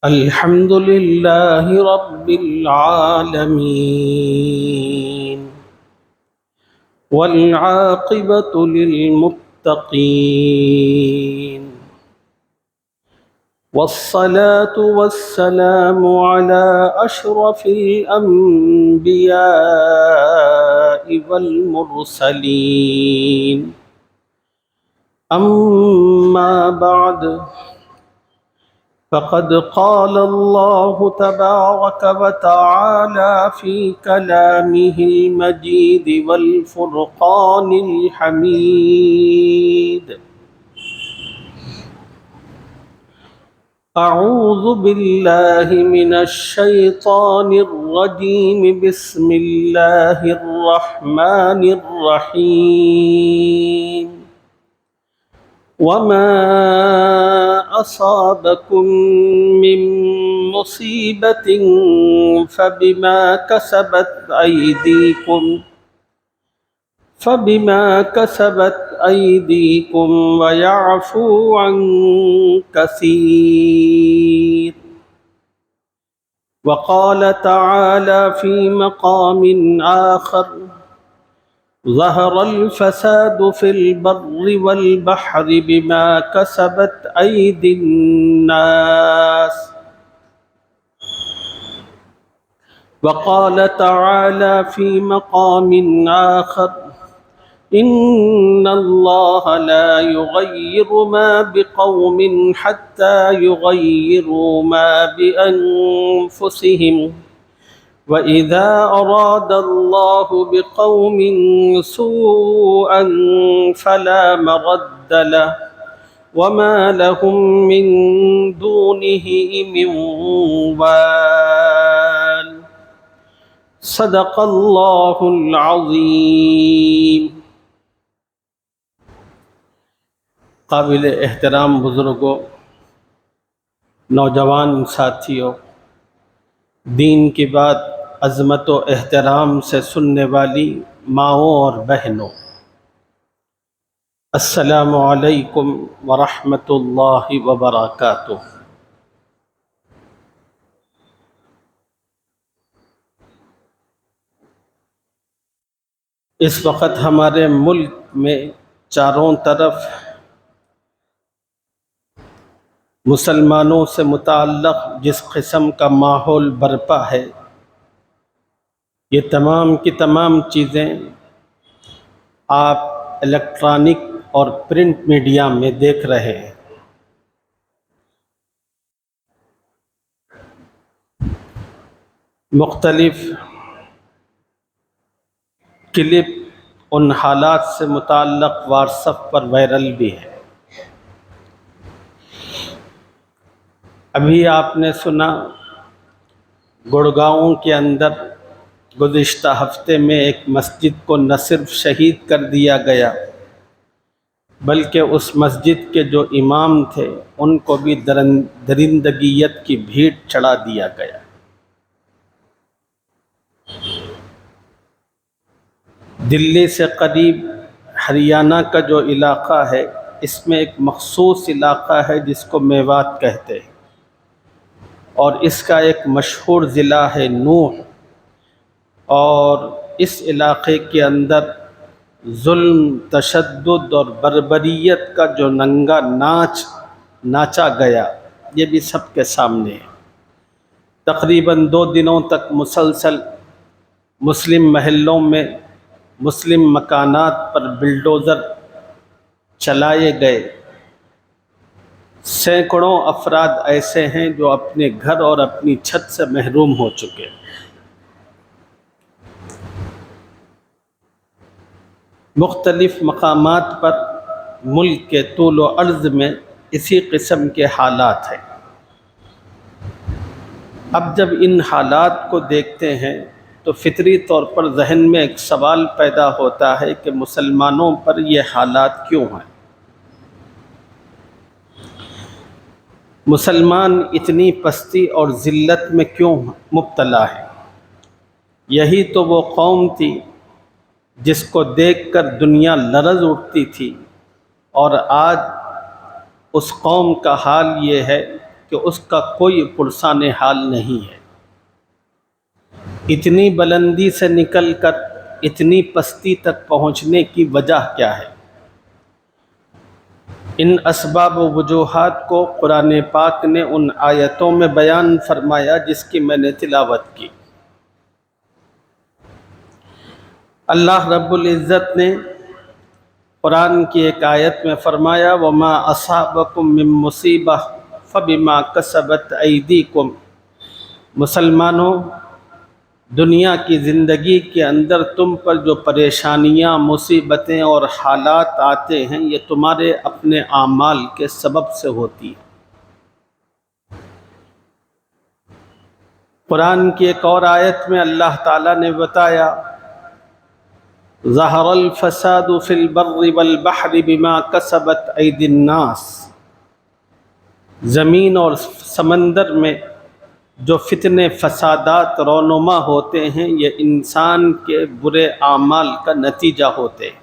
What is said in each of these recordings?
الحمد لله رب العالمين والعاقبة للمتقين والصلاة والسلام على أشرف الأنبياء والمرسلين أما بعد فقد قال الله تبارك وتعالى في كلامه المجيد والفرقان الحميد أعوذ بالله من الشيطان الرجيم بسم الله الرحمن الرحيم وما أصابكم من مصيبة فبما كسبت أيديكم ويعفو عن كثير وقال تعالى في مقام آخر ظهر الفساد في البر والبحر بما كسبت أيدي الناس وقال تعالى في مقام آخر إن الله لا يغير ما بقوم حتى يغيروا ما بأنفسهم وَإِذَا أَرَادَ اللَّهُ بِقَوْمٍ سُوءًا فَلَا مَرَدَّ لَهُ وَمَا لَهُم مِّن دُونِهِ مِن وَالٍ صدق اللہ العظیم۔ قابل احترام بزرگوں، نوجوان ساتھیوں، دین کی بات عظمت و احترام سے سننے والی ماؤں اور بہنوں، السلام علیکم ورحمۃ اللہ وبرکاتہ۔ اس وقت ہمارے ملک میں چاروں طرف مسلمانوں سے متعلق جس قسم کا ماحول برپا ہے، یہ تمام کی تمام چیزیں آپ الیکٹرانک اور پرنٹ میڈیا میں دیکھ رہے ہیں۔ مختلف کلپ ان حالات سے متعلق واٹس ایپ پر وائرل بھی ہے۔ ابھی آپ نے سنا گڑگاؤں کے اندر گزشتہ ہفتے میں ایک مسجد کو نہ صرف شہید کر دیا گیا بلکہ اس مسجد کے جو امام تھے ان کو بھی درندگیت کی بھیٹ چڑھا دیا گیا۔ دلی سے قریب ہریانہ کا جو علاقہ ہے، اس میں ایک مخصوص علاقہ ہے جس کو میوات کہتے ہیں، اور اس کا ایک مشہور ضلع ہے نوح، اور اس علاقے کے اندر ظلم، تشدد اور بربریت کا جو ننگا ناچ ناچا گیا، یہ بھی سب کے سامنے ہے۔ تقریباً 2 دنوں تک مسلسل مسلم محلوں میں، مسلم مکانات پر بلڈوزر چلائے گئے۔ سینکڑوں افراد ایسے ہیں جو اپنے گھر اور اپنی چھت سے محروم ہو چکے۔ مختلف مقامات پر ملک کے طول و عرض میں اسی قسم کے حالات ہیں۔ اب جب ان حالات کو دیکھتے ہیں تو فطری طور پر ذہن میں ایک سوال پیدا ہوتا ہے کہ مسلمانوں پر یہ حالات کیوں ہیں؟ مسلمان اتنی پستی اور ذلت میں کیوں مبتلا ہے؟ یہی تو وہ قوم تھی جس کو دیکھ کر دنیا لرز اٹھتی تھی، اور آج اس قوم کا حال یہ ہے کہ کہ اس کا کوئی پرسان حال نہیں ہے۔ اتنی بلندی سے نکل کر اتنی پستی تک پہنچنے کی وجہ کیا ہے؟ ان اسباب و وجوہات کو قرآن پاک نے ان آیتوں میں بیان فرمایا جس کی میں نے تلاوت کی۔ اللہ رب العزت نے قرآن کی ایک آیت میں فرمایا وَمَا أَصَابَكُم مِّن مُّصِيبَةٍ فَبِمَا كَسَبَتْ أَيْدِيكُمْ۔ مسلمانوں، دنیا کی زندگی کے اندر تم پر جو پریشانیاں، مصیبتیں اور حالات آتے ہیں یہ تمہارے اپنے اعمال کے سبب سے ہوتی ہیں۔ قرآن کی ایک اور آیت میں اللہ تعالیٰ نے بتایا ظہر الفساد فی البر والبحر بما کسبت ایدی الناس۔ زمین اور سمندر میں جو فتنے فسادات رونما ہوتے ہیں یہ انسان کے برے اعمال کا نتیجہ ہوتے ہیں۔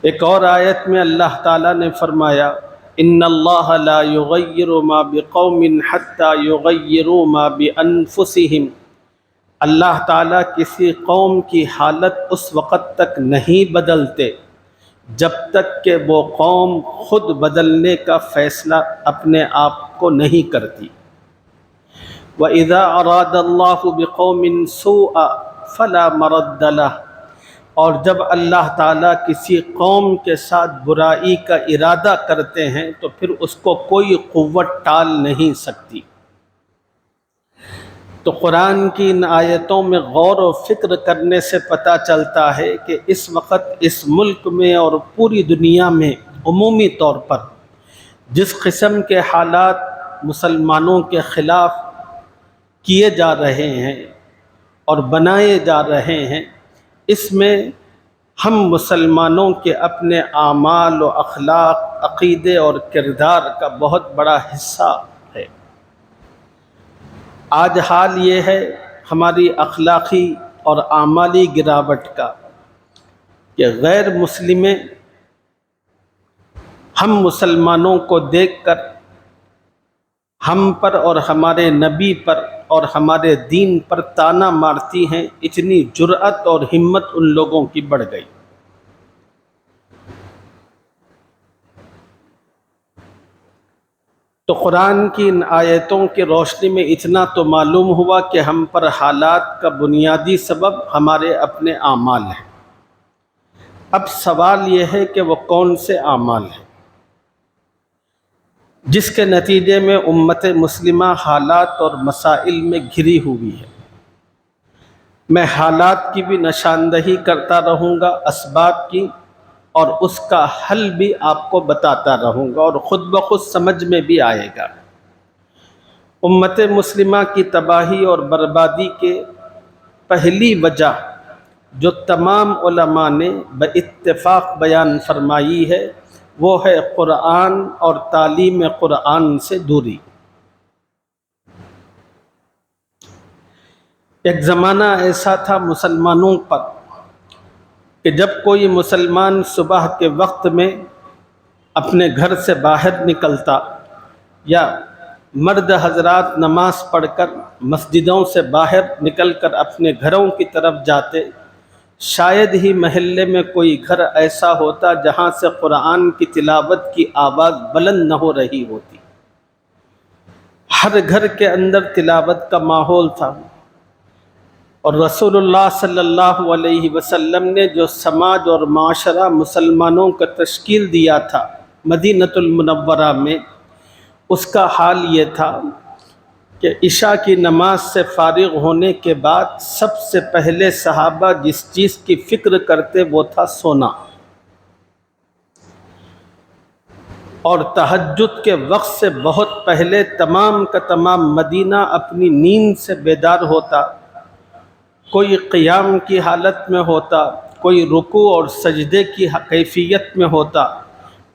ایک اور آیت میں اللہ تعالیٰ نے فرمایا ان اللہ لا یغیر ما بقوم حتی یغیروا ما بانفسہم۔ اللہ تعالیٰ کسی قوم کی حالت اس وقت تک نہیں بدلتے جب تک کہ وہ قوم خود بدلنے کا فیصلہ اپنے آپ کو نہیں کرتی۔ وَإِذَا أَرَادَ اللَّهُ بِقَوْمٍ سُوءًا فَلَا مَرَدَّ لَهُ۔ اور جب اللہ تعالیٰ کسی قوم کے ساتھ برائی کا ارادہ کرتے ہیں تو پھر اس کو کوئی قوت ٹال نہیں سکتی۔ تو قرآن کی ان آیتوں میں غور و فکر کرنے سے پتہ چلتا ہے کہ اس وقت اس ملک میں اور پوری دنیا میں عمومی طور پر جس قسم کے حالات مسلمانوں کے خلاف کیے جا رہے ہیں اور بنائے جا رہے ہیں، اس میں ہم مسلمانوں کے اپنے اعمال و اخلاق، عقیدے اور کردار کا بہت بڑا حصہ ہے۔ آج حال یہ ہے ہماری اخلاقی اور اعمالی گراوٹ کا کہ غیر مسلمیں ہم مسلمانوں کو دیکھ کر ہم پر اور ہمارے نبی پر اور ہمارے دین پر طعنہ مارتی ہیں۔ اتنی جرأت اور ہمت ان لوگوں کی بڑھ گئی۔ تو قرآن کی ان آیتوں کی روشنی میں اتنا تو معلوم ہوا کہ ہم پر حالات کا بنیادی سبب ہمارے اپنے اعمال ہیں۔ اب سوال یہ ہے کہ وہ کون سے اعمال ہیں جس کے نتیجے میں امت مسلمہ حالات اور مسائل میں گھری ہوئی ہے۔ میں حالات کی بھی نشاندہی کرتا رہوں گا، اسباب کی، اور اس کا حل بھی آپ کو بتاتا رہوں گا اور خود بخود سمجھ میں بھی آئے گا۔ امت مسلمہ کی تباہی اور بربادی کے پہلی وجہ جو تمام علماء نے باتفاق بیان فرمائی ہے وہ ہے قرآن اور تعلیم قرآن سے دوری۔ ایک زمانہ ایسا تھا مسلمانوں پر کہ جب کوئی مسلمان صبح کے وقت میں اپنے گھر سے باہر نکلتا یا مرد حضرات نماز پڑھ کر مسجدوں سے باہر نکل کر اپنے گھروں کی طرف جاتے، شاید ہی محلے میں کوئی گھر ایسا ہوتا جہاں سے قرآن کی تلاوت کی آواز بلند نہ ہو رہی ہوتی۔ ہر گھر کے اندر تلاوت کا ماحول تھا، اور رسول اللہ صلی اللہ علیہ وسلم نے جو سماج اور معاشرہ مسلمانوں کا تشکیل دیا تھا مدینۃ المنورہ میں، اس کا حال یہ تھا کہ عشاء کی نماز سے فارغ ہونے کے بعد سب سے پہلے صحابہ جس چیز کی فکر کرتے وہ تھا سونا، اور تہجد کے وقت سے بہت پہلے تمام کا تمام مدینہ اپنی نیند سے بیدار ہوتا، کوئی قیام کی حالت میں ہوتا، کوئی رکوع اور سجدے کی کیفیت میں ہوتا،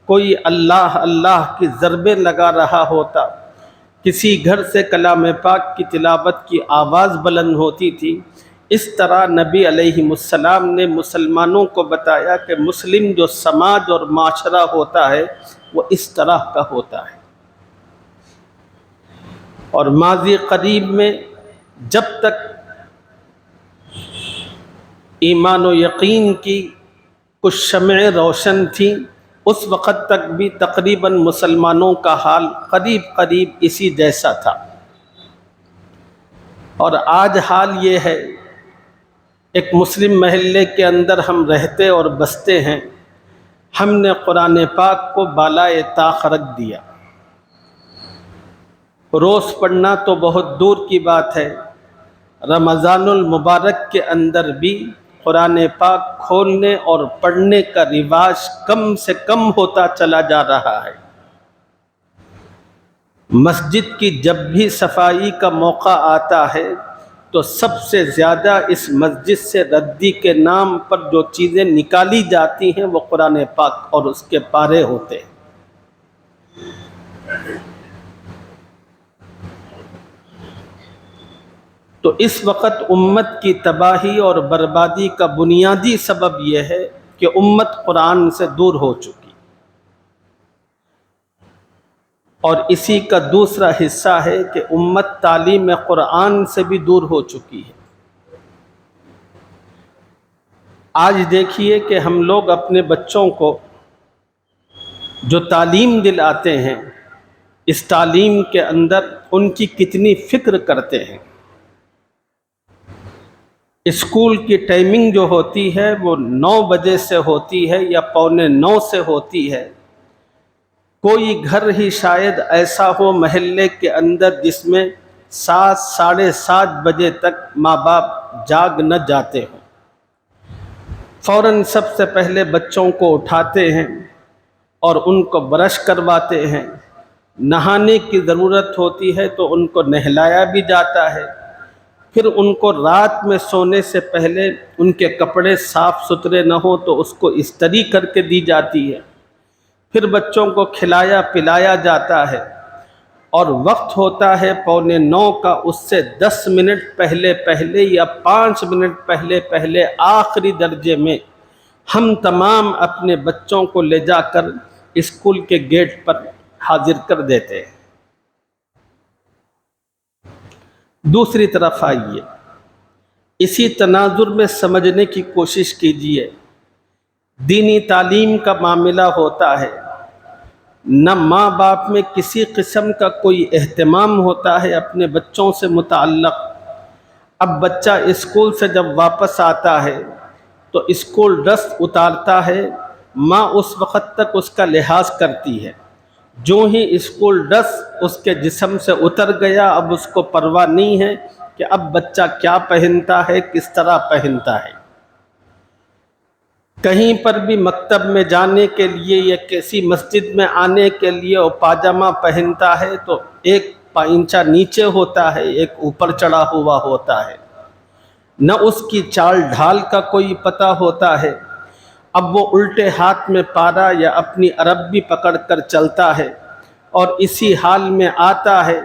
کوئی اللہ اللہ کی ضربیں لگا رہا ہوتا، کسی گھر سے کلام پاک کی تلاوت کی آواز بلند ہوتی تھی۔ اس طرح نبی علیہ السلام نے مسلمانوں کو بتایا کہ مسلم جو سماج اور معاشرہ ہوتا ہے وہ اس طرح کا ہوتا ہے۔ اور ماضی قریب میں جب تک ایمان و یقین کی کچھ شمعیں روشن تھیں اس وقت تک بھی تقریباً مسلمانوں کا حال قریب قریب اسی جیسا تھا، اور آج حال یہ ہے، ایک مسلم محلے کے اندر ہم رہتے اور بستے ہیں، ہم نے قرآن پاک کو بالائے طاق رکھ دیا۔ روز پڑھنا تو بہت دور کی بات ہے، رمضان المبارک کے اندر بھی قرآن پاک کھولنے اور پڑھنے کا رواج کم سے کم ہوتا چلا جا رہا ہے۔ مسجد کی جب بھی صفائی کا موقع آتا ہے تو سب سے زیادہ اس مسجد سے ردی کے نام پر جو چیزیں نکالی جاتی ہیں وہ قرآن پاک اور اس کے پارے ہوتے ہیں۔ تو اس وقت امت کی تباہی اور بربادی کا بنیادی سبب یہ ہے کہ امت قرآن سے دور ہو چکی، اور اسی کا دوسرا حصہ ہے کہ امت تعلیم قرآن سے بھی دور ہو چکی ہے۔ آج دیکھیے کہ ہم لوگ اپنے بچوں کو جو تعلیم دلاتے ہیں، اس تعلیم کے اندر ان کی کتنی فکر کرتے ہیں۔ اسکول کی ٹائمنگ جو ہوتی ہے وہ 9 بجے سے ہوتی ہے یا 8:45 سے ہوتی ہے۔ کوئی گھر ہی شاید ایسا ہو محلے کے اندر جس میں 7 ساڑھے 7 بجے تک ماں باپ جاگ نہ جاتے ہوں۔ فوراً سب سے پہلے بچوں کو اٹھاتے ہیں اور ان کو برش کرواتے ہیں، نہانے کی ضرورت ہوتی ہے تو ان کو نہلایا بھی جاتا ہے، پھر ان کو رات میں سونے سے پہلے ان کے کپڑے صاف ستھرے نہ ہوں تو اس کو استری کر کے دی جاتی ہے، پھر بچوں کو کھلایا پلایا جاتا ہے، اور وقت ہوتا ہے 8:45 کا، اس سے 10 منٹ پہلے یا 5 منٹ پہلے آخری درجے میں ہم تمام اپنے بچوں کو لے جا کر اسکول کے گیٹ پر حاضر کر دیتے ہیں۔ دوسری طرف آئیے، اسی تناظر میں سمجھنے کی کوشش کیجیے، دینی تعلیم کا معاملہ ہوتا ہے، نہ ماں باپ میں کسی قسم کا کوئی اہتمام ہوتا ہے اپنے بچوں سے متعلق۔ اب بچہ اسکول سے جب واپس آتا ہے تو اسکول ڈریس اتارتا ہے، ماں اس وقت تک اس کا لحاظ کرتی ہے، جو ہی اسکول ڈریس اس کے جسم سے اتر گیا اب اس کو پرواہ نہیں ہے کہ اب بچہ کیا پہنتا ہے، کس طرح پہنتا ہے۔ کہیں پر بھی مکتب میں جانے کے لیے یا کسی مسجد میں آنے کے لیے وہ پاجامہ پہنتا ہے تو ایک پائنچہ نیچے ہوتا ہے، ایک اوپر چڑھا ہوا ہوتا ہے، نہ اس کی چال ڈھال کا کوئی پتہ ہوتا ہے۔ اب وہ الٹے ہاتھ میں پارا یا اپنی عربی پکڑ کر چلتا ہے اور اسی حال میں آتا ہے،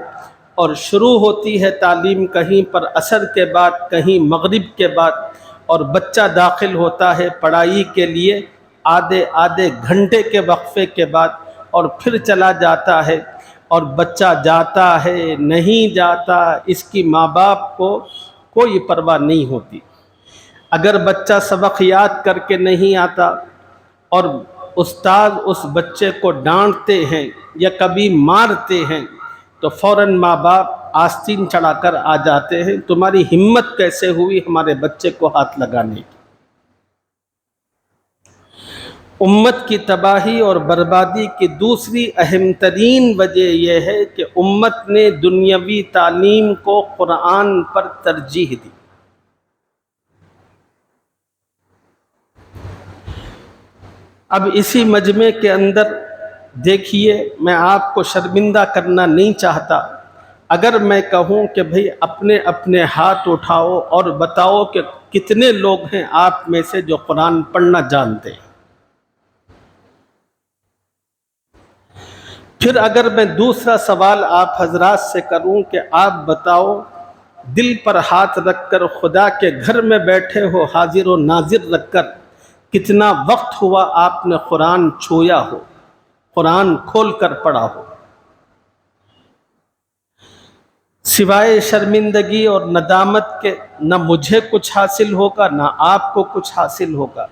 اور شروع ہوتی ہے تعلیم کہیں پر عصر کے بعد، کہیں مغرب کے بعد، اور بچہ داخل ہوتا ہے پڑھائی کے لیے آدھے گھنٹے کے وقفے کے بعد، اور پھر چلا جاتا ہے، اور بچہ جاتا ہے نہیں جاتا اس کی ماں باپ کو کوئی پرواہ نہیں ہوتی۔ اگر بچہ سبق یاد کر کے نہیں آتا اور استاد اس بچے کو ڈانٹتے ہیں یا کبھی مارتے ہیں تو فوراً ماں باپ آستین چڑھا کر آ جاتے ہیں، تمہاری ہمت کیسے ہوئی ہمارے بچے کو ہاتھ لگانے کی۔ امت کی تباہی اور بربادی کی دوسری اہم ترین وجہ یہ ہے کہ امت نے دنیاوی تعلیم کو قرآن پر ترجیح دی۔ اب اسی مجمع کے اندر دیکھیے، میں آپ کو شرمندہ کرنا نہیں چاہتا اگر میں کہوں کہ بھئی اپنے اپنے ہاتھ اٹھاؤ اور بتاؤ کہ کتنے لوگ ہیں آپ میں سے جو قرآن پڑھنا جانتے ہیں۔ پھر اگر میں دوسرا سوال آپ حضرات سے کروں کہ آپ بتاؤ، دل پر ہاتھ رکھ کر خدا کے گھر میں بیٹھے ہو حاضر و ناظر رکھ کر، کتنا وقت ہوا آپ نے قرآن چھویا ہو، قرآن کھول کر پڑھا ہو؟ سوائے شرمندگی اور ندامت کے نہ مجھے کچھ حاصل ہوگا نہ آپ کو کچھ حاصل ہوگا۔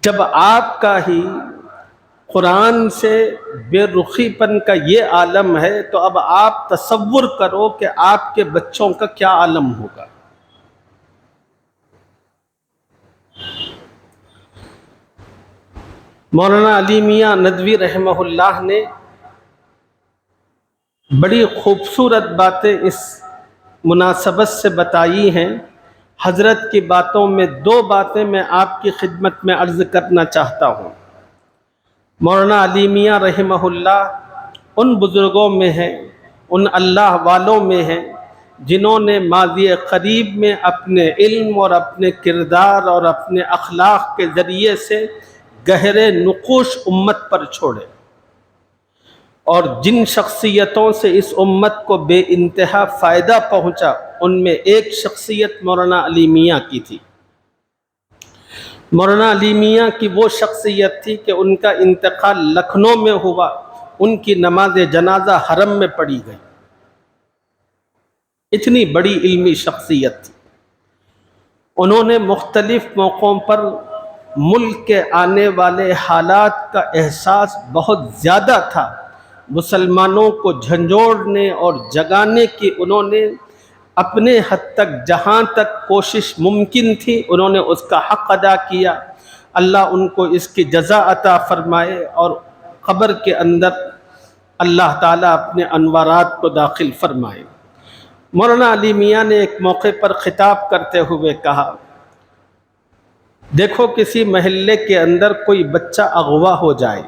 جب آپ کا ہی قرآن سے بے رخی پن کا یہ عالم ہے تو اب آپ تصور کرو کہ آپ کے بچوں کا کیا عالم ہوگا۔ مولانا علی میاں ندوی رحمہ اللہ نے بڑی خوبصورت باتیں اس مناسبت سے بتائی ہیں۔ حضرت کی باتوں میں دو باتیں میں آپ کی خدمت میں عرض کرنا چاہتا ہوں۔ مولانا علی میاں رحمہ اللہ ان بزرگوں میں ہیں، ان اللہ والوں میں ہیں جنہوں نے ماضی قریب میں اپنے علم اور اپنے کردار اور اپنے اخلاق کے ذریعے سے گہرے نقوش امت پر چھوڑے، اور جن شخصیتوں سے اس امت کو بے انتہا فائدہ پہنچا ان میں ایک شخصیت مولانا علی میاں کی تھی۔ مولانا علی میاں کی وہ شخصیت تھی کہ ان کا انتقال لکھنؤ میں ہوا، ان کی نماز جنازہ حرم میں پڑھی گئی۔ اتنی بڑی علمی شخصیت تھی۔ انہوں نے مختلف موقعوں پر ملک کے آنے والے حالات کا احساس بہت زیادہ تھا، مسلمانوں کو جھنجھوڑنے اور جگانے کی انہوں نے اپنے حد تک جہاں تک کوشش ممکن تھی انہوں نے اس کا حق ادا کیا۔ اللہ ان کو اس کی جزا عطا فرمائے اور قبر کے اندر اللہ تعالیٰ اپنے انوارات کو داخل فرمائے۔ مولانا علی میاں نے ایک موقع پر خطاب کرتے ہوئے کہا، دیکھو کسی محلے کے اندر کوئی بچہ اغوا ہو جائے،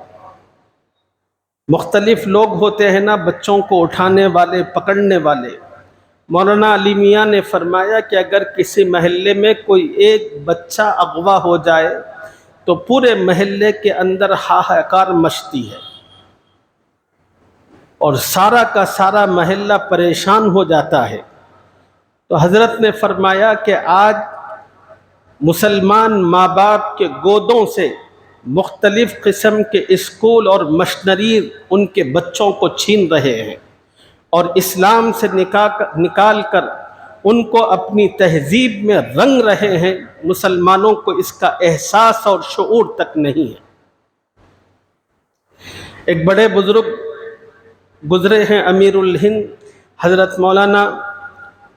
مختلف لوگ ہوتے ہیں نا بچوں کو اٹھانے والے، پکڑنے والے۔ مولانا علی میاں نے فرمایا کہ اگر کسی محلے میں کوئی ایک بچہ اغوا ہو جائے تو پورے محلے کے اندر ہاہکار مچتی ہے اور سارا کا سارا محلہ پریشان ہو جاتا ہے۔ تو حضرت نے فرمایا کہ آج مسلمان ماں باپ کے گودوں سے مختلف قسم کے اسکول اور مشنری ان کے بچوں کو چھین رہے ہیں اور اسلام سے نکال کر ان کو اپنی تہذیب میں رنگ رہے ہیں۔ مسلمانوں کو اس کا احساس اور شعور تک نہیں ہے۔ ایک بڑے بزرگ گزرے ہیں امیر الہند حضرت مولانا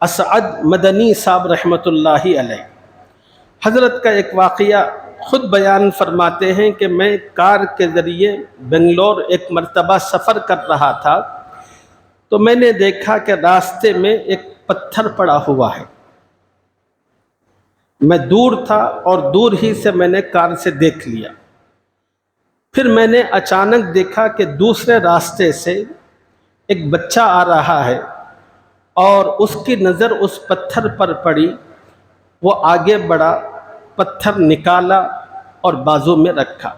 اسعد مدنی صاحب رحمۃ اللہ علیہ۔ حضرت کا ایک واقعہ خود بیان فرماتے ہیں کہ میں کار کے ذریعے بنگلور ایک مرتبہ سفر کر رہا تھا تو میں نے دیکھا کہ راستے میں ایک پتھر پڑا ہوا ہے۔ میں دور تھا اور دور ہی سے میں نے کار سے دیکھ لیا۔ پھر میں نے اچانک دیکھا کہ دوسرے راستے سے ایک بچہ آ رہا ہے اور اس کی نظر اس پتھر پر پڑی۔ وہ آگے بڑھا، پتھر نکالا اور بازو میں رکھا۔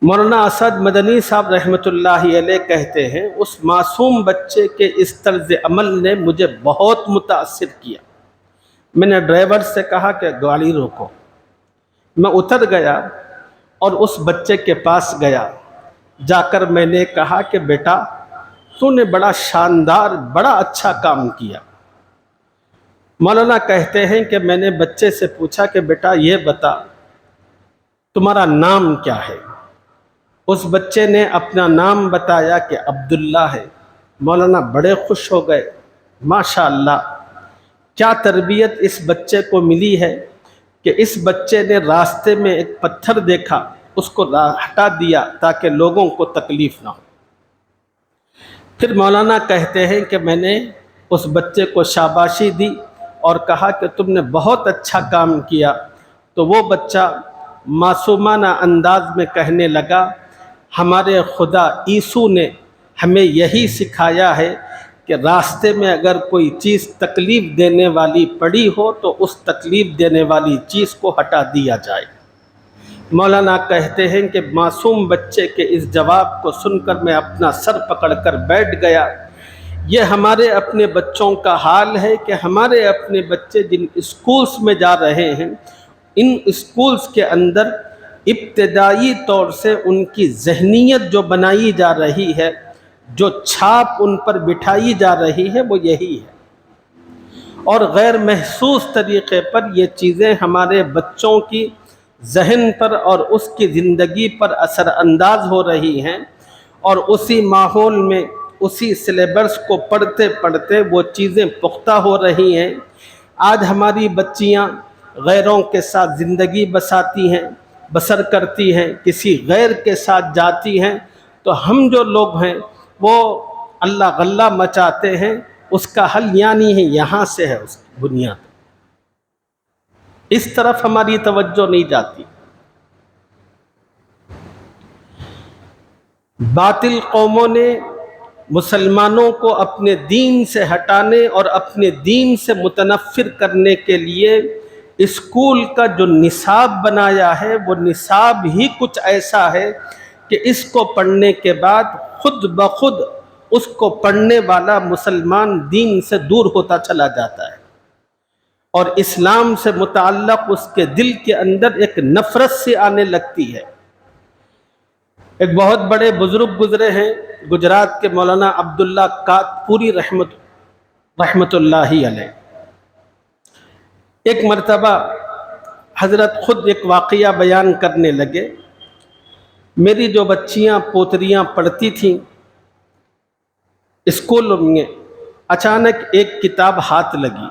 مولانا اسعد مدنی صاحب رحمۃ اللہ علیہ کہتے ہیں اس معصوم بچے کے اس طرز عمل نے مجھے بہت متاثر کیا۔ میں نے ڈرائیور سے کہا کہ گاڑی روکو۔ میں اتر گیا اور اس بچے کے پاس گیا۔ جا کر میں نے کہا کہ بیٹا تو نے بڑا شاندار، بڑا اچھا کام کیا۔ مولانا کہتے ہیں کہ میں نے بچے سے پوچھا کہ بیٹا یہ بتا تمہارا نام کیا ہے؟ اس بچے نے اپنا نام بتایا کہ عبداللہ ہے۔ مولانا بڑے خوش ہو گئے، ماشاءاللہ کیا تربیت اس بچے کو ملی ہے کہ اس بچے نے راستے میں ایک پتھر دیکھا، اس کو ہٹا دیا تاکہ لوگوں کو تکلیف نہ ہو۔ پھر مولانا کہتے ہیں کہ میں نے اس بچے کو شاباشی دی اور کہا کہ تم نے بہت اچھا کام کیا۔ تو وہ بچہ معصومانہ انداز میں کہنے لگا، ہمارے خدا عیسو نے ہمیں یہی سکھایا ہے کہ راستے میں اگر کوئی چیز تکلیف دینے والی پڑی ہو تو اس تکلیف دینے والی چیز کو ہٹا دیا جائے۔ مولانا کہتے ہیں کہ معصوم بچے کے اس جواب کو سن کر میں اپنا سر پکڑ کر بیٹھ گیا۔ یہ ہمارے اپنے بچوں کا حال ہے کہ ہمارے اپنے بچے جن اسکولز میں جا رہے ہیں، ان اسکولز کے اندر ابتدائی طور سے ان کی ذہنیت جو بنائی جا رہی ہے جو چھاپ ان پر بٹھائی جا رہی ہے وہ یہی ہے، اور غیر محسوس طریقے پر یہ چیزیں ہمارے بچوں کی ذہن پر اور اس کی زندگی پر اثر انداز ہو رہی ہیں، اور اسی ماحول میں اسی سلیبس کو پڑھتے پڑھتے وہ چیزیں پختہ ہو رہی ہیں۔ آج ہماری بچیاں غیروں کے ساتھ زندگی بسر کرتی ہیں، کسی غیر کے ساتھ جاتی ہیں، تو ہم جو لوگ ہیں وہ اللہ غلہ مچاتے ہیں۔ اس کا حل یعنی ہے یہاں سے ہے، اس کی بنیاد اس طرف ہماری توجہ نہیں جاتی۔ باطل قوموں نے مسلمانوں کو اپنے دین سے ہٹانے اور اپنے دین سے متنفر کرنے کے لیے اسکول کا جو نصاب بنایا ہے وہ نصاب ہی کچھ ایسا ہے کہ اس کو پڑھنے کے بعد خود بخود اس کو پڑھنے والا مسلمان دین سے دور ہوتا چلا جاتا ہے، اور اسلام سے متعلق اس کے دل کے اندر ایک نفرت سے آنے لگتی ہے۔ ایک بہت بڑے بزرگ گزرے ہیں گجرات کے، مولانا عبداللہ کاتپوری رحمت اللہ علیہ۔ ایک مرتبہ حضرت خود ایک واقعہ بیان کرنے لگے۔ میری جو بچیاں پوتریاں پڑھتی تھیں اسکول میں، اچانک ایک کتاب ہاتھ لگی،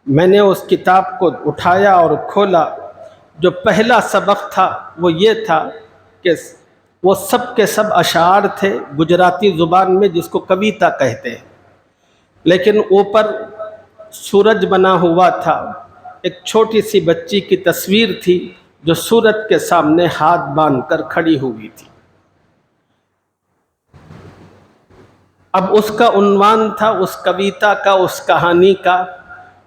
میں نے اس کتاب کو اٹھایا اور کھولا۔ جو پہلا سبق تھا وہ یہ تھا کہ وہ سب کے سب اشعار تھے گجراتی زبان میں، جس کو کویتا کہتے ہیں، لیکن اوپر سورج بنا ہوا تھا، ایک چھوٹی سی بچی کی تصویر تھی جو سورج کے سامنے ہاتھ باندھ کر کھڑی ہوئی تھی۔ اب اس کا عنوان تھا اس کویتا کا، اس کہانی کا،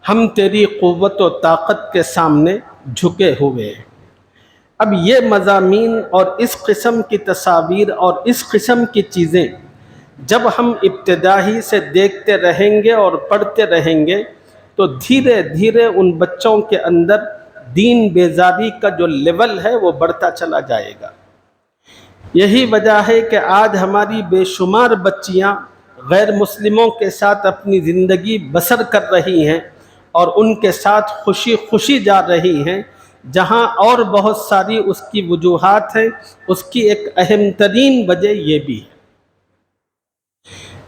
ہم تیری قوت و طاقت کے سامنے جھکے ہوئے ہیں۔ اب یہ مضامین اور اس قسم کی تصاویر اور اس قسم کی چیزیں جب ہم ابتدائی سے دیکھتے رہیں گے اور پڑھتے رہیں گے تو دھیرے دھیرے ان بچوں کے اندر دین بیزاری کا جو لیول ہے وہ بڑھتا چلا جائے گا۔ یہی وجہ ہے کہ آج ہماری بے شمار بچیاں غیر مسلموں کے ساتھ اپنی زندگی بسر کر رہی ہیں اور ان کے ساتھ خوشی خوشی جا رہی ہیں، جہاں اور بہت ساری اس کی وجوہات ہیں۔ اس کی ایک اہم ترین وجہ یہ بھی ہے،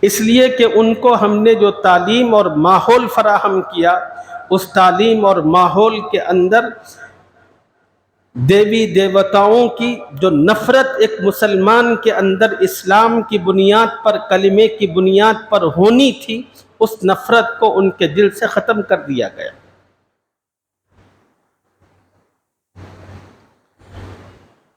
اس لیے کہ ان کو ہم نے جو تعلیم اور ماحول فراہم کیا، اس تعلیم اور ماحول کے اندر دیوی دیوتاؤں کی جو نفرت ایک مسلمان کے اندر اسلام کی بنیاد پر، کلمے کی بنیاد پر ہونی تھی، اس نفرت کو ان کے دل سے ختم کر دیا گیا۔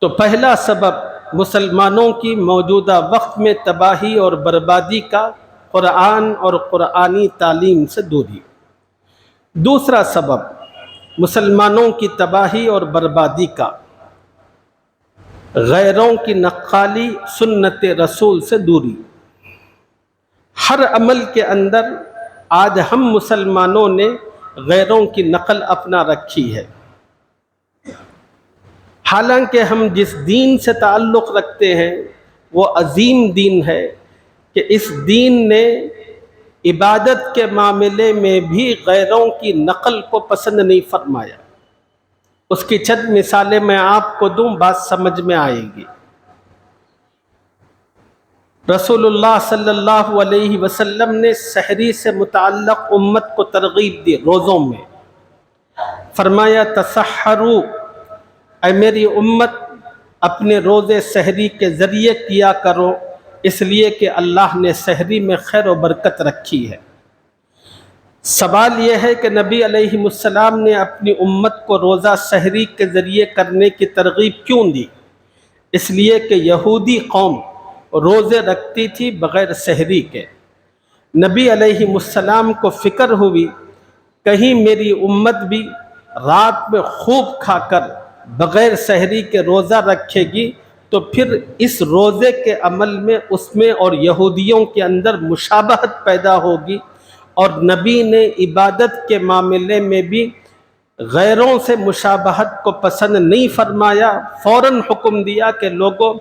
تو پہلا سبب مسلمانوں کی موجودہ وقت میں تباہی اور بربادی کا قرآن اور قرآنی تعلیم سے دوری۔ دوسرا سبب مسلمانوں کی تباہی اور بربادی کا غیروں کی نقالی سنت رسول سے دوری۔ ہر عمل کے اندر آج ہم مسلمانوں نے غیروں کی نقل اپنا رکھی ہے، حالانکہ ہم جس دین سے تعلق رکھتے ہیں وہ عظیم دین ہے کہ اس دین نے عبادت کے معاملے میں بھی غیروں کی نقل کو پسند نہیں فرمایا۔ اس کی چند مثالیں میں آپ کو دوں، بات سمجھ میں آئے گی۔ رسول اللہ صلی اللہ علیہ وسلم نے سحری سے متعلق امت کو ترغیب دی، روزوں میں فرمایا تسحروا، اے میری امت اپنے روزے سحری کے ذریعے کیا کرو، اس لیے کہ اللہ نے سحری میں خیر و برکت رکھی ہے۔ سوال یہ ہے کہ نبی علیہ السلام نے اپنی امت کو روزہ سحری کے ذریعے کرنے کی ترغیب کیوں دی؟ اس لیے کہ یہودی قوم روزے رکھتی تھی بغیر سحری کے۔ نبی علیہ السلام کو فکر ہوئی کہیں میری امت بھی رات میں خوب کھا کر بغیر سحری کے روزہ رکھے گی تو پھر اس روزے کے عمل میں اس میں اور یہودیوں کے اندر مشابہت پیدا ہوگی، اور نبی نے عبادت کے معاملے میں بھی غیروں سے مشابہت کو پسند نہیں فرمایا، فوراً حکم دیا کہ لوگوں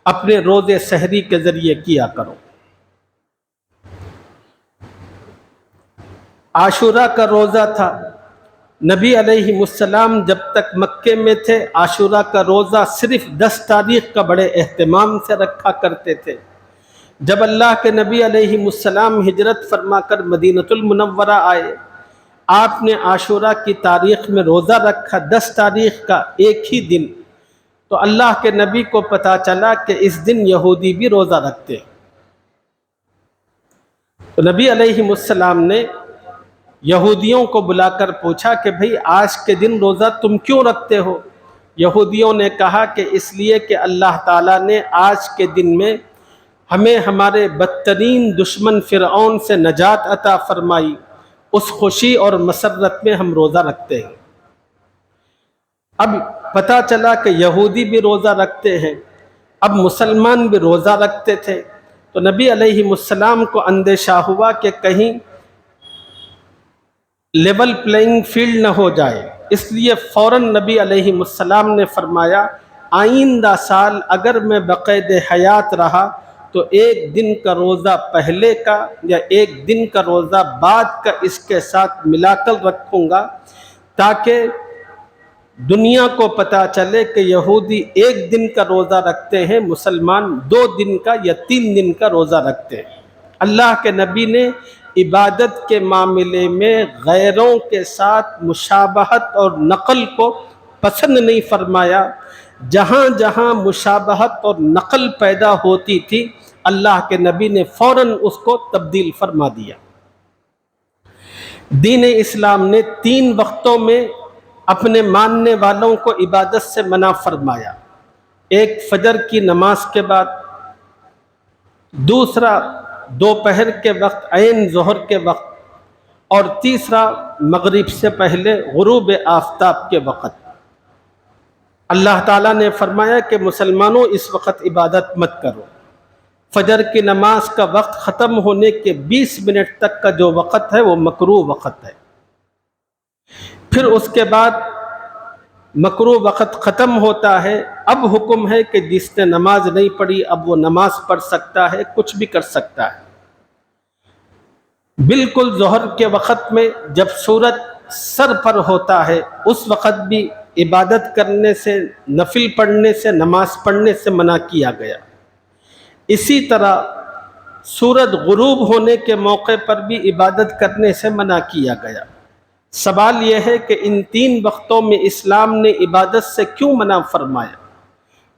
اپنے روزے سحری کے ذریعے کیا کرو۔ عاشورہ کا روزہ تھا۔ نبی علیہ السلام جب تک مکے میں تھے عاشورہ کا روزہ صرف 10 تاریخ کا بڑے اہتمام سے رکھا کرتے تھے۔ جب اللہ کے نبی علیہ السلام ہجرت فرما کر مدینۃ المنورہ آئے، آپ نے عاشورہ کی تاریخ میں روزہ رکھا 10 تاریخ کا ایک ہی دن، تو اللہ کے نبی کو پتہ چلا کہ اس دن یہودی بھی روزہ رکھتے ہیں۔ تو نبی علیہ السلام نے یہودیوں کو بلا کر پوچھا کہ بھئی آج کے دن روزہ تم کیوں رکھتے ہو؟ یہودیوں نے کہا کہ اس لیے کہ اللہ تعالیٰ نے آج کے دن میں ہمیں ہمارے بدترین دشمن فرعون سے نجات عطا فرمائی، اس خوشی اور مسرت میں ہم روزہ رکھتے ہیں۔ اب پتہ چلا کہ یہودی بھی روزہ رکھتے ہیں، اب مسلمان بھی روزہ رکھتے تھے، تو نبی علیہ السلام کو اندیشہ ہوا کہ کہیں لیول پلینگ فیلڈ نہ ہو جائے، اس لیے فوراً نبی علیہ السلام نے فرمایا آئندہ سال اگر میں بقید حیات رہا تو ایک دن کا روزہ پہلے کا یا ایک دن کا روزہ بعد کا اس کے ساتھ ملا کر رکھوں گا، تاکہ دنیا کو پتہ چلے کہ یہودی ایک دن کا روزہ رکھتے ہیں، مسلمان 2 دن کا یا 3 دن کا روزہ رکھتے ہیں۔ اللہ کے نبی نے عبادت کے معاملے میں غیروں کے ساتھ مشابہت اور نقل کو پسند نہیں فرمایا۔ جہاں جہاں مشابہت اور نقل پیدا ہوتی تھی اللہ کے نبی نے فوراً اس کو تبدیل فرما دیا۔ دین اسلام نے 3 وقتوں میں اپنے ماننے والوں کو عبادت سے منع فرمایا، ایک فجر کی نماز کے بعد، دوسرا دوپہر کے وقت عین ظہر کے وقت، اور تیسرا مغرب سے پہلے غروب آفتاب کے وقت۔ اللہ تعالیٰ نے فرمایا کہ مسلمانوں اس وقت عبادت مت کرو۔ فجر کی نماز کا وقت ختم ہونے کے 20 منٹ تک کا جو وقت ہے وہ مکروہ وقت ہے۔ پھر اس کے بعد مکروہ وقت ختم ہوتا ہے، اب حکم ہے کہ جس نے نماز نہیں پڑھی اب وہ نماز پڑھ سکتا ہے، کچھ بھی کر سکتا ہے۔ بالکل ظہر کے وقت میں جب سورج سر پر ہوتا ہے اس وقت بھی عبادت کرنے سے، نفل پڑھنے سے، نماز پڑھنے سے منع کیا گیا۔ اسی طرح سورج غروب ہونے کے موقع پر بھی عبادت کرنے سے منع کیا گیا۔ سوال یہ ہے کہ ان 3 وقتوں میں اسلام نے عبادت سے کیوں منع فرمایا؟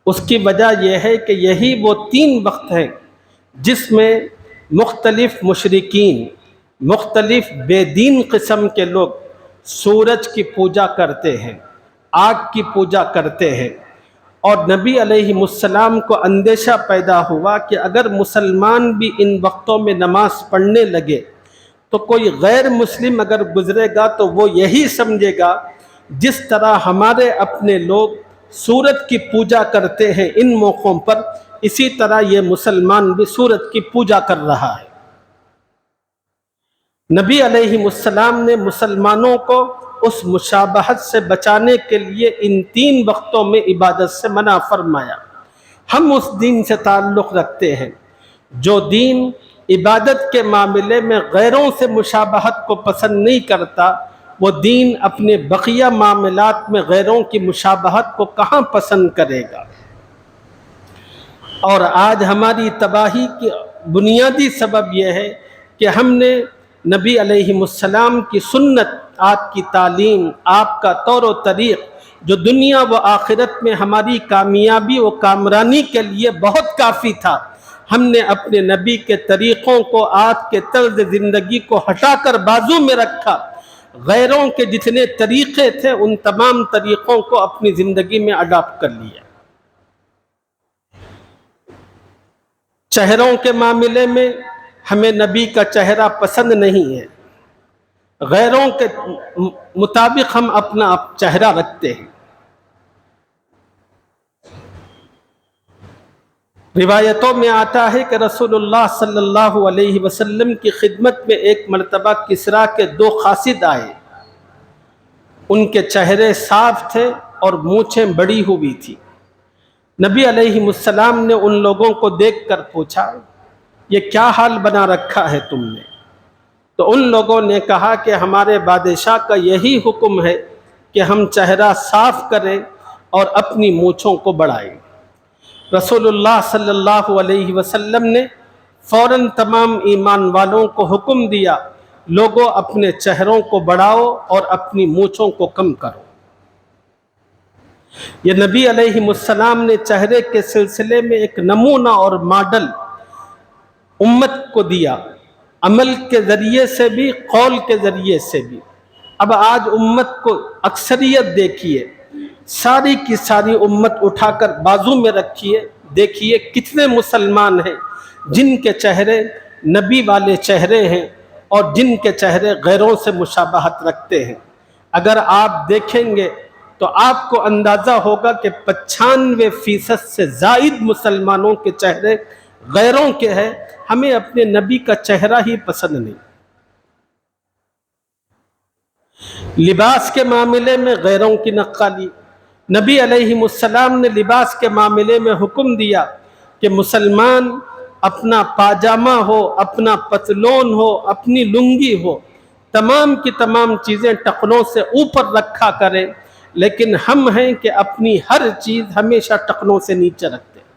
اس کی وجہ یہ ہے کہ یہی وہ 3 وقت ہیں جس میں مختلف مشرکین، مختلف بے دین قسم کے لوگ سورج کی پوجا کرتے ہیں، آگ کی پوجا کرتے ہیں، اور نبی علیہ السلام کو اندیشہ پیدا ہوا کہ اگر مسلمان بھی ان وقتوں میں نماز پڑھنے لگے تو کوئی غیر مسلم اگر گزرے گا تو وہ یہی سمجھے گا جس طرح ہمارے اپنے لوگ سورج کی پوجا کرتے ہیں ان موقعوں پر، اسی طرح یہ مسلمان بھی سورج کی پوجا کر رہا ہے۔ نبی علیہ السلام نے مسلمانوں کو اس مشابہت سے بچانے کے لیے ان 3 وقتوں میں عبادت سے منع فرمایا۔ ہم اس دین سے تعلق رکھتے ہیں جو دین عبادت کے معاملے میں غیروں سے مشابہت کو پسند نہیں کرتا، وہ دین اپنے بقیہ معاملات میں غیروں کی مشابہت کو کہاں پسند کرے گا؟ اور آج ہماری تباہی کی بنیادی سبب یہ ہے کہ ہم نے نبی علیہ السلام کی سنت، آپ کی تعلیم، آپ کا طور و طریق جو دنیا و آخرت میں ہماری کامیابی و کامرانی کے لیے بہت کافی تھا، ہم نے اپنے نبی کے طریقوں کو، آپ کے طرز زندگی کو ہٹا کر بازو میں رکھا، غیروں کے جتنے طریقے تھے ان تمام طریقوں کو اپنی زندگی میں اڈاپٹ کر لیا۔ چہروں کے معاملے میں ہمیں نبی کا چہرہ پسند نہیں ہے، غیروں کے مطابق ہم اپنا چہرہ رکھتے ہیں۔ روایتوں میں آتا ہے کہ رسول اللہ صلی اللہ علیہ وسلم کی خدمت میں ایک مرتبہ کسریٰ کے 2 قاصد آئے، ان کے چہرے صاف تھے اور مونچھیں بڑی ہوئی تھی۔ نبی علیہ السلام نے ان لوگوں کو دیکھ کر پوچھا یہ کیا حال بنا رکھا ہے تم نے؟ تو ان لوگوں نے کہا کہ ہمارے بادشاہ کا یہی حکم ہے کہ ہم چہرہ صاف کریں اور اپنی مونچھوں کو بڑھائیں۔ رسول اللہ صلی اللہ علیہ وسلم نے فوراً تمام ایمان والوں کو حکم دیا، لوگوں اپنے چہروں کو بڑھاؤ اور اپنی مونچھوں کو کم کرو۔ یہ نبی علیہ السلام نے چہرے کے سلسلے میں ایک نمونہ اور ماڈل امت کو دیا، عمل کے ذریعے سے بھی، قول کے ذریعے سے بھی۔ اب آج امت کو اکثریت دیکھیے، ساری کی ساری امت اٹھا کر بازو میں رکھیے، دیکھیے کتنے مسلمان ہیں جن کے چہرے نبی والے چہرے ہیں اور جن کے چہرے غیروں سے مشابہت رکھتے ہیں۔ اگر آپ دیکھیں گے تو آپ کو اندازہ ہوگا کہ 95% سے زائد مسلمانوں کے چہرے غیروں کے ہیں۔ ہمیں اپنے نبی کا چہرہ ہی پسند نہیں۔ لباس کے معاملے میں غیروں کی نقالی، نبی علیہ السلام نے لباس کے معاملے میں حکم دیا کہ مسلمان اپنا پاجامہ ہو، اپنا پتلون ہو، اپنی لنگی ہو، تمام کی تمام چیزیں ٹخنوں سے اوپر رکھا کریں، لیکن ہم ہیں کہ اپنی ہر چیز ہمیشہ ٹخنوں سے نیچے رکھتے ہیں۔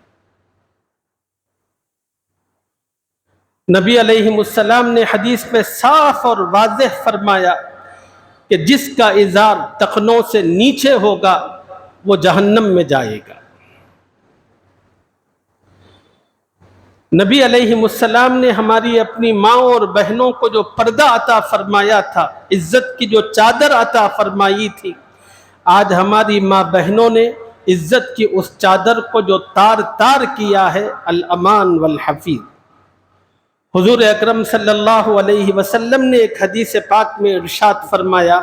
نبی علیہ السلام نے حدیث میں صاف اور واضح فرمایا کہ جس کا ازار ٹخنوں سے نیچے ہوگا وہ جہنم میں جائے گا۔ نبی علیہ السلام نے ہماری اپنی ماں اور بہنوں کو جو پردہ عطا فرمایا تھا، عزت کی جو چادر عطا فرمائی تھی، آج ہماری ماں بہنوں نے عزت کی اس چادر کو جو تار تار کیا ہے، الامان والحفیظ۔ حضور اکرم صلی اللہ علیہ وسلم نے ایک حدیث پاک میں ارشاد فرمایا،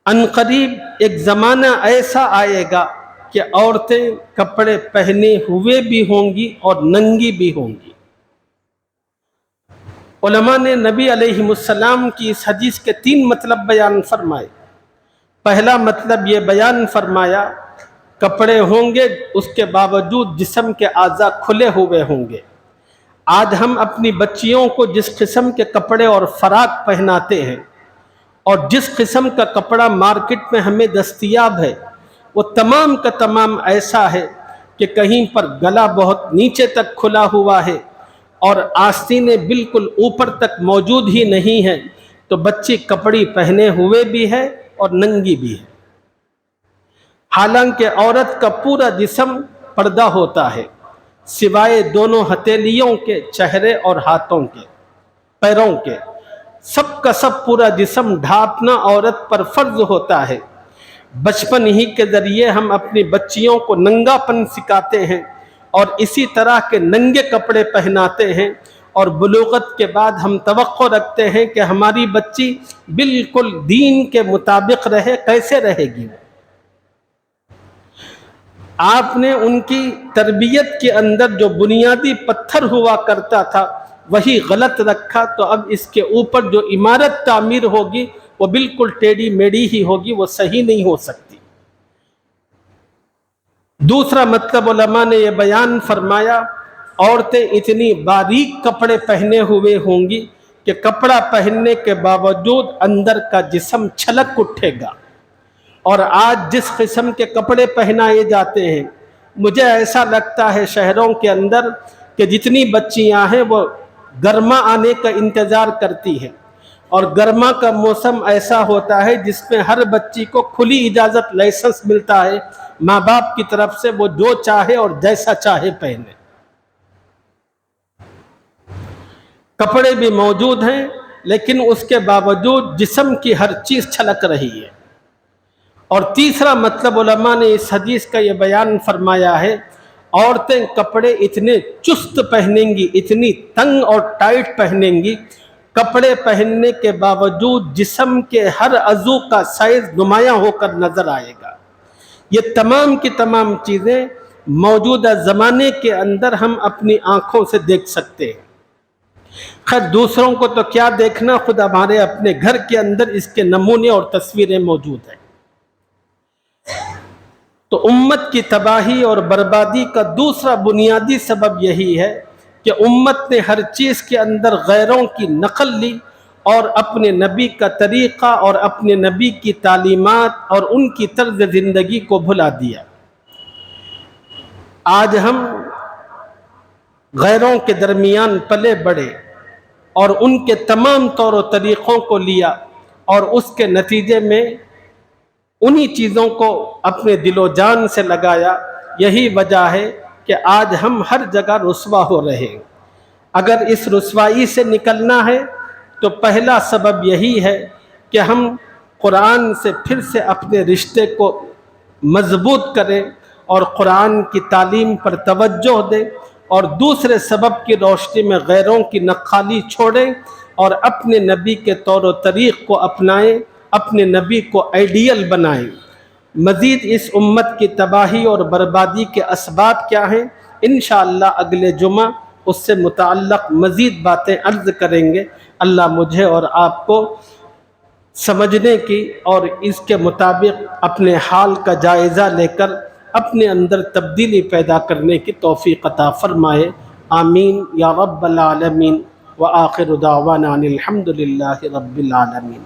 ان قریب ایک زمانہ ایسا آئے گا کہ عورتیں کپڑے پہنے ہوئے بھی ہوں گی اور ننگی بھی ہوں گی۔ علماء نے نبی علیہ السلام کی اس حدیث کے 3 مطلب بیان فرمائے۔ پہلا مطلب یہ بیان فرمایا، کپڑے ہوں گے، اس کے باوجود جسم کے اعضاء کھلے ہوئے ہوں گے۔ آج ہم اپنی بچیوں کو جس قسم کے کپڑے اور فراق پہناتے ہیں اور جس قسم کا کپڑا مارکیٹ میں ہمیں دستیاب ہے، وہ تمام کا تمام ایسا ہے کہ کہیں پر گلا بہت نیچے تک کھلا ہوا ہے اور آستینیں بالکل اوپر تک موجود ہی نہیں ہیں، تو بچی کپڑی پہنے ہوئے بھی ہے اور ننگی بھی ہے۔ حالانکہ عورت کا پورا جسم پردہ ہوتا ہے، سوائے دونوں ہتھیلیوں کے، چہرے اور ہاتھوں کے، پیروں کے، سب کا سب پورا جسم ڈھانپنا عورت پر فرض ہوتا ہے۔ بچپن ہی کے ذریعے ہم اپنی بچیوں کو ننگا پن سکھاتے ہیں اور اسی طرح کے ننگے کپڑے پہناتے ہیں، اور بلوغت کے بعد ہم توقع رکھتے ہیں کہ ہماری بچی بالکل دین کے مطابق رہے۔ کیسے رہے گی؟ آپ نے ان کی تربیت کے اندر جو بنیادی پتھر ہوا کرتا تھا وہی غلط رکھا، تو اب اس کے اوپر جو عمارت تعمیر ہوگی وہ بالکل ٹیڑھی میڑھی ہی ہوگی، وہ صحیح نہیں ہو سکتی۔ دوسرا مطلب علماء نے یہ بیان فرمایا، عورتیں اتنی باریک کپڑے پہنے ہوئے ہوں گی کہ کپڑا پہننے کے باوجود اندر کا جسم چھلک اٹھے گا۔ اور آج جس قسم کے کپڑے پہنائے جاتے ہیں، مجھے ایسا لگتا ہے شہروں کے اندر کہ جتنی بچیاں ہیں وہ گرما آنے کا انتظار کرتی ہیں، اور گرما کا موسم ایسا ہوتا ہے جس میں ہر بچی کو کھلی اجازت لائسنس ملتا ہے ماں باپ کی طرف سے، وہ جو چاہے اور جیسا چاہے پہنے۔ کپڑے بھی موجود ہیں لیکن اس کے باوجود جسم کی ہر چیز چھلک رہی ہے۔ اور تیسرا مطلب علماء نے اس حدیث کا یہ بیان فرمایا ہے، عورتیں کپڑے اتنے چست پہنیں گی، اتنی تنگ اور ٹائٹ پہنیں گی، کپڑے پہننے کے باوجود جسم کے ہر عضو کا سائز نمایاں ہو کر نظر آئے گا۔ یہ تمام کی تمام چیزیں موجودہ زمانے کے اندر ہم اپنی آنکھوں سے دیکھ سکتے ہیں۔ خیر دوسروں کو تو کیا دیکھنا، خود ہمارے اپنے گھر کے اندر اس کے نمونے اور تصویریں موجود ہیں۔ تو امت کی تباہی اور بربادی کا دوسرا بنیادی سبب یہی ہے کہ امت نے ہر چیز کے اندر غیروں کی نقل لی اور اپنے نبی کا طریقہ اور اپنے نبی کی تعلیمات اور ان کی طرز زندگی کو بھلا دیا۔ آج ہم غیروں کے درمیان پلے بڑھے اور ان کے تمام طور و طریقوں کو لیا اور اس کے نتیجے میں انہی چیزوں کو اپنے دل و جان سے لگایا۔ یہی وجہ ہے کہ آج ہم ہر جگہ رسوا ہو رہے ہیں۔ اگر اس رسوائی سے نکلنا ہے تو پہلا سبب یہی ہے کہ ہم قرآن سے پھر سے اپنے رشتے کو مضبوط کریں اور قرآن کی تعلیم پر توجہ دیں، اور دوسرے سبب کی روشنی میں غیروں کی نقالی چھوڑیں اور اپنے نبی کے طور و طریق کو اپنائیں، اپنے نبی کو آئیڈیل بنائیں۔ مزید اس امت کی تباہی اور بربادی کے اسباب کیا ہیں، انشاءاللہ اگلے جمعہ اس سے متعلق مزید باتیں عرض کریں گے۔ اللہ مجھے اور آپ کو سمجھنے کی اور اس کے مطابق اپنے حال کا جائزہ لے کر اپنے اندر تبدیلی پیدا کرنے کی توفیق عطا فرمائے۔ آمین یا رب العالمین۔ وآخر دعوانا ان الحمد للہ رب العالمین۔